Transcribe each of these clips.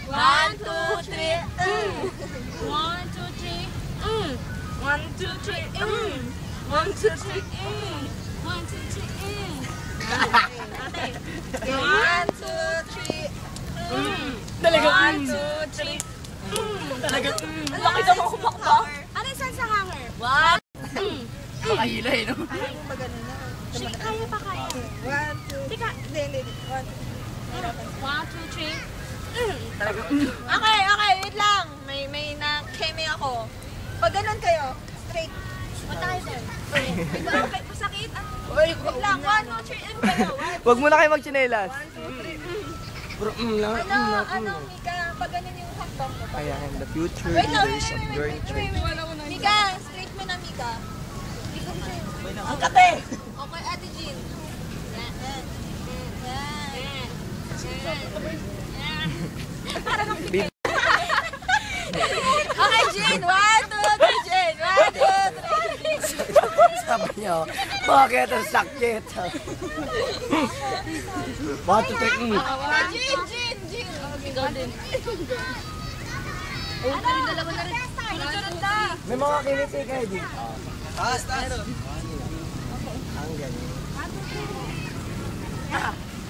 One, two, three. 1, 2, 3. 1, 2, 3. 1, 2, 3. 1, 2, 3. Ate. 1, 2, 3. Talaga. 1, 2, 3. Talaga. Laki daw ako makba. Ano yung saan sa hanger? 1. Makahila eh, no? Kaya pa kaya. 1, 2. Tika. Hindi. 1, 2, 3. Talaga. Okay, wait lang. May na-keme ako. Pag ganun kayo, straight. Punta kayo doon. Ikaw, kahit masakit. Wait lang, 1, 2, 3, and kayo. Wag mo na kayo magchinelas. 1, 2, 3. Bro, Ano, Mika, pag ganun yung hakbang mo. Ayan, the future Wait lang, leaders of Journey Church. Mika, straight mo na, Mika. Ang kate! Okay, Ate Jean. Yan. Okay, Jean. 1, 2, 3, Jean. 1, 2, 3. Sabi niyo, bakit ang sakit? 1, 2, 3. Jean. Ikaw din. Ano? Dalawa na rin. Sunod na. May mga kiniti kayo dito. Taas. Ang galing.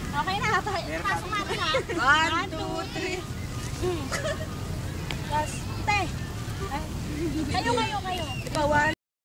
Okay na. Pasok natin ha. 1, 2, 3. Tapos, te. Kayo. Ikaw, 1.